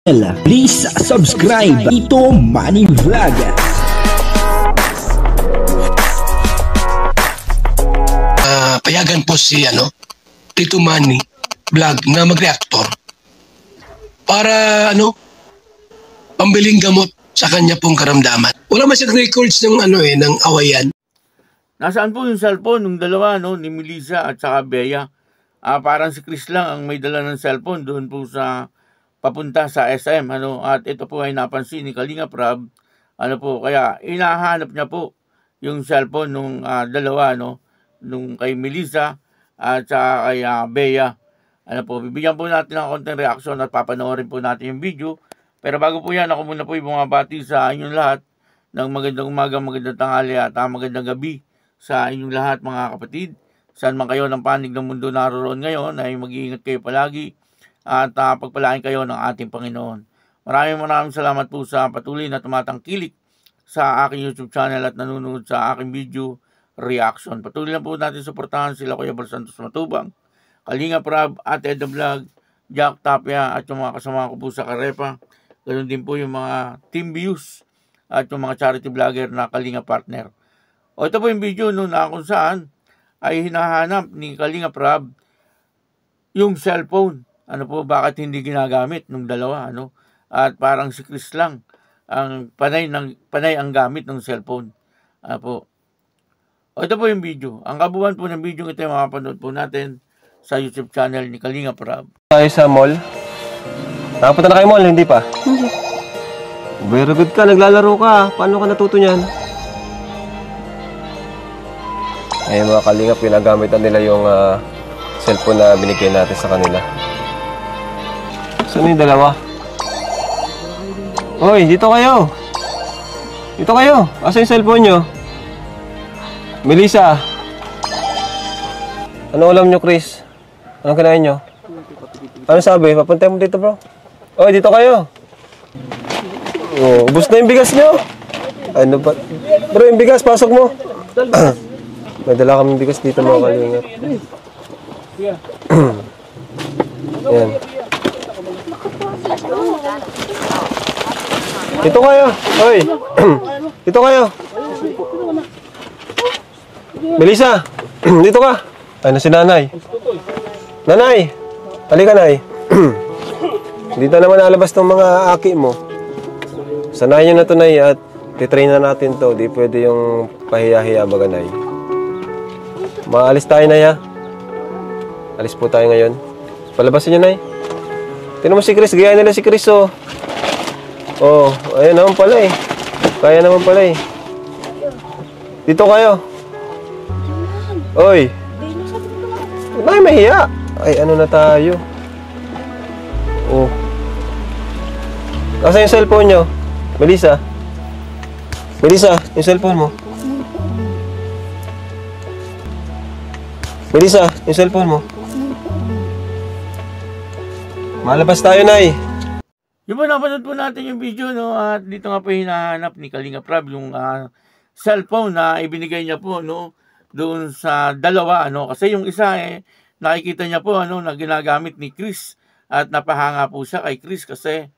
Please subscribe Ito Money Vlog. Payagan po si Tito Manny Vlog na mag-reactor para pambiling gamot sa kanya pong karamdaman. Wala man siyang records ng ng awayan. Nasaan po yung cellphone ng dalawa ni Melissa at saka Bea? Parang si Chris lang ang may dala ng cellphone doon po sa papunta sa SM at ito po ay napansin ni Kalinga Prab kaya inahanap niya po yung cellphone nung dalawa nung kay Melissa at saka kay Bea. Bibigyan po natin ng konting reaction at papanoorin po natin yung video. Pero bago po yan, ako muna po yung bumabati sa inyong lahat ng magandang umaga, magandang tanghali at magandang gabi sa inyong lahat mga kapatid. Saan man kayo ng panig ng mundo naroon ngayon ay mag-iingat kayo palagi at pagpalain kayo ng ating Panginoon. Maraming salamat po sa patuloy na tumatangkilik sa aking YouTube channel at nanonood sa aking video reaction. Patuloy lang po natin suportahan sila Kuya Bal Santos Matubang, Kalinga Prab, Ate Edna Vlog, Jack Tapia at yung mga kasama ko po sa Karepa. Ganoon din po yung mga team views at yung mga charity vlogger na Kalinga partner. Ito po yung video na kung saan ay hinahanap ni Kalinga Prab yung cellphone. Bakit hindi ginagamit ng dalawa, At parang si Chris lang ang panay ang gamit ng cellphone. Ito po yung video. Ang kabuuan po ng video ito yung makapanood po natin sa YouTube channel ni Kalinga Prab. Tayo sa mall. Nakapunta na kayo mall, hindi pa? Hindi. Very good ka, naglalaro ka. Paano ka natuto niyan? Ayun mga Kalingap, pinagamitan nila yung cellphone na binigay natin sa kanila. Saan yung dalawa? Hoy, dito kayo! Dito kayo! Asa yung cellphone nyo? Melissa! Ano alam nyo, Chris? Anong kinain nyo? Ano sabi? Papuntay mo dito, bro. Hoy, dito kayo! Oh, ubos na yung bigas nyo! Ano ba? Bro, yung bigas, pasok mo! May dala kaming bigas dito mga Kalingap. Yan. Dito kayo! Hoy! Dito kayo! Melissa! Dito ka! Ay, na si Nanay. Nanay! Halika, Nay. Dito naman nalabas ng mga aki mo. Sanayin nyo na ito, Nay, at titrain na natin to. Di pwede yung pahiya-hiya baga, Nay. Maalis tayo, Nay, ha? Alis po tayo ngayon. Palabasin nyo, Nay. Tignan mo si Chris. Gaya nila si Chris, oh. Oh, ayun naman pala, eh. Kaya naman pala, eh. Dito kayo. Oy. Nay, mahiya. Ay, ano na tayo? Oh. Nasaan yung cellphone nyo? Melissa? Melissa, yung cellphone mo? Melissa, yung cellphone mo? Malabas tayo, Nay. Yung po napanood po natin yung video at dito nga po hinahanap ni Kalinga Prab yung cellphone na ibinigay niya po doon sa dalawa kasi yung isa nakikita niya po na ginagamit ni Chris at napahanga po siya kay Chris kasi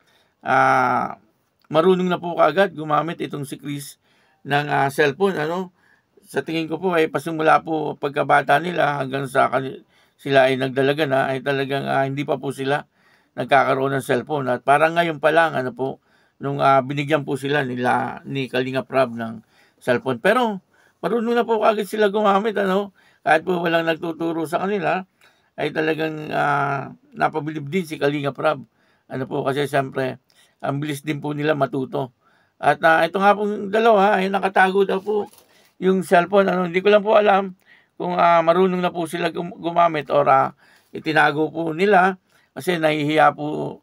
marunong na po kaagad gumamit itong si Chris ng cellphone sa tingin ko po ay pasimula po pagkabata nila hanggang sa sila ay nagdalaga na ay talagang hindi pa po sila nagkakaroon ng cellphone at parang ngayon pa lang nung binigyan po sila ni Kalinga Prab ng cellphone pero marunong na po kaagad sila gumamit kahit po walang nagtuturo sa kanila ay talagang napabilib din si Kalinga Prab kasi siyempre ang bilis din po nila matuto at ito nga pong dalawa ay nakatago daw po yung cellphone hindi ko lang po alam kung marunong na po sila gumamit or itinago po nila kasi nahihiya po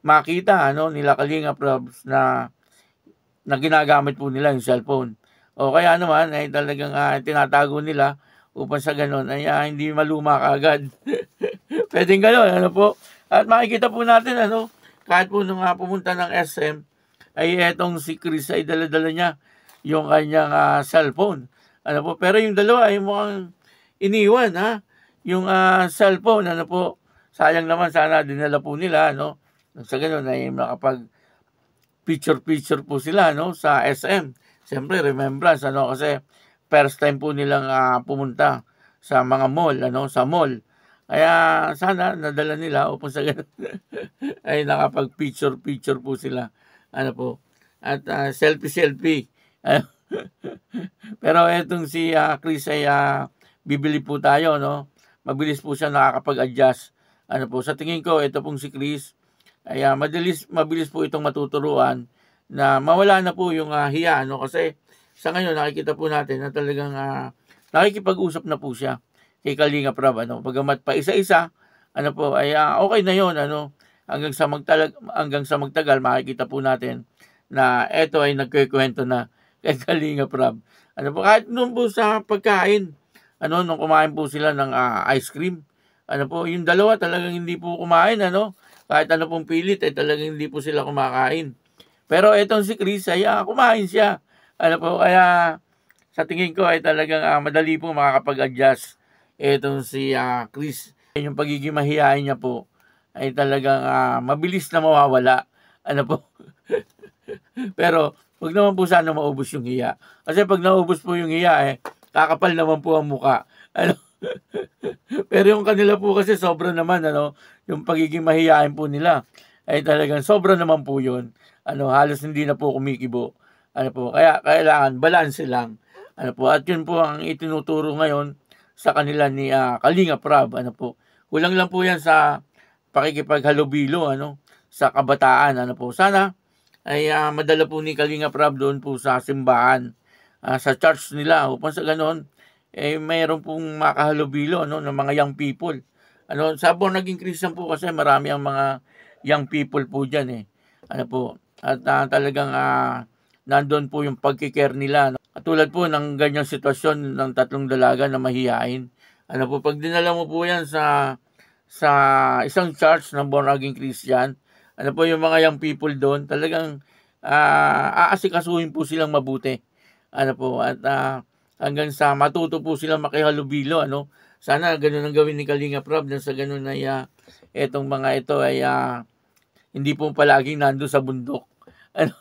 makita nila Kalinga Prab na ginagamit po nila yung cellphone. O kaya naman ay talagang tinatago nila upang sa ganun ay hindi maluma kaagad. Pwedeng ganun, po. At makikita po natin, kahit po nung pumunta ng SM, ay etong si Chris ay dala-dala niya yung kanyang cellphone. Pero yung dalawa ay mukhang iniwan, yung cellphone, sayang naman sana dinala po nila, Sa ganun ay nakapag picture po sila, no, sa SM. Siyempre, remembrance, ano, kasi first time po nilang pumunta sa mga mall, ano, sa mall. Kaya sana nadala nila upang sa ganun ay nakapag picture po sila. Ano po. At selfie. Pero etong si Chris ay bibili po tayo, no. Mabilis po siya nakakapag-adjust. Ano po, sa tingin ko, ito pong si Chris ay mabilis po itong matuturuan na mawala na po yung hiya, no? Kasi sa ngayon nakikita po natin na talagang nakikipag-usap na po siya kay Kalinga Prab, ano? Bagamat pa isa-isa, ano po, ay okay na yon, ano? Hanggang sa magtagal makikita po natin na ito ay nagkukwento na kay Kalinga Prab. Ano po, kahit noon po sa pagkain, ano, nung kumain po sila ng ice cream, ano po, yung dalawa talagang hindi po kumain, ano? Kahit ano pong pilit, ay talagang hindi po sila kumakain. Pero etong si Chris, ay kumain siya. Ano po, kaya sa tingin ko ay talagang madali po makakapag-adjust etong si Chris. Yung pagiging mahihain niya po ay talagang mabilis na mawawala. Ano po. Pero wag naman po sana maubos yung hiya. Kasi pag naubos po yung hiya, kakapal naman po ang muka. Ano? Pero yung kanila po kasi sobra naman, ano, yung pagiging mahihain po nila ay talagang sobra naman po yun. Ano, halos hindi na po kumikibo. Ano po, kaya kailangan balance lang. Ano po, at yun po ang itinuturo ngayon sa kanila ni Kalinga Prab. Ano po, kulang lang po yan sa pakikipaghalubilo, ano, sa kabataan. Ano po, sana ay madala po ni Kalinga Prab doon po sa simbahan, sa church nila, upang sa ganon mayroon pong makahalubilo, no, ng mga young people. Ano, sa naging Christian po kasi marami ang mga young people po diyan Ano po, at talagang nandoon po yung pagkikare nila, no? At tulad po ng ganyang sitwasyon ng tatlong dalaga na mahihain. Ano po, pag dinala mo po yan sa isang church ng born again Christian, ano po, yung mga young people doon, talagang aasikasuhin po silang mabuti. Ano po, at hanggang sa matuto po silang makihalubilo, ano. Sana ganun ang gawin ni Kalinga Prab, na sa ganun ay etong mga ito ay hindi po palaging nando sa bundok. Ano.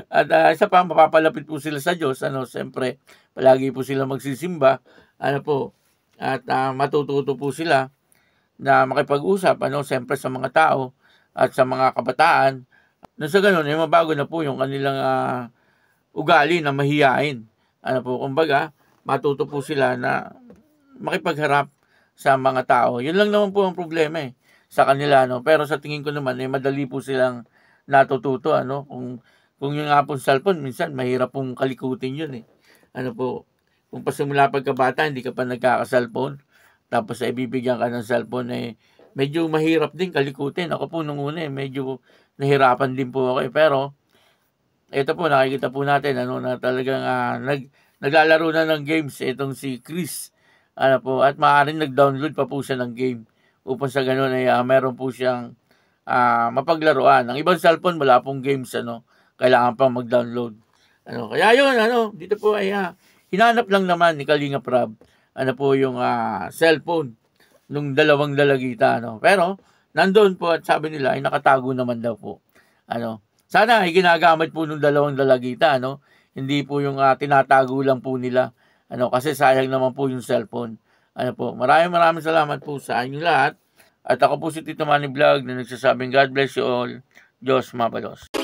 At isa pa, mapapalapit po sila sa Diyos, ano, siyempre palagi po sila magsisimba, ano po, at matututo po sila na makipag-usap, ano, siyempre sa mga tao at sa mga kabataan. Na sa ganun ay mabago na po yung kanilang ugali na mahiyain. Ano po, kumbaga, matuto po sila na makipagharap sa mga tao. Yun lang naman po ang problema sa kanila, no. Pero sa tingin ko naman madali po silang natututo, ano. Kung yung nga po cellphone, minsan mahirap pong kalikutin yun Ano po, kung pasimula pagkabata hindi ka pa nagkaka-cellphone, tapos bibigyan ka ng cellphone, medyo mahirap din kalikutin. Ako po nung una medyo nahirapan din po ako pero ito po, nakikita po natin, ano, na talagang naglalaro na ng games itong si Chris. Ano po, at maaaring nag-download pa po siya ng game upang sa ganun ay meron po siyang mapaglaruan. Ang ibang cellphone, wala pong games, ano, kailangan pa mag-download. Ano, kaya yun, ano, dito po ay hinanap lang naman ni Kalinga Prab, ano po, yung cellphone nung dalawang dalagita, ano. Pero, nandun po at sabi nila ay nakatago naman daw po. Ano, sana ay ginagamit po nung dalawang dalagita, no? Hindi po yung tinatago lang po nila. Ano, kasi sayang naman po yung cellphone. Ano po, maraming salamat po sa inyong lahat. At ako po si Tito Manny Vlog na nagsasabing God bless you all. Diyos mabalos.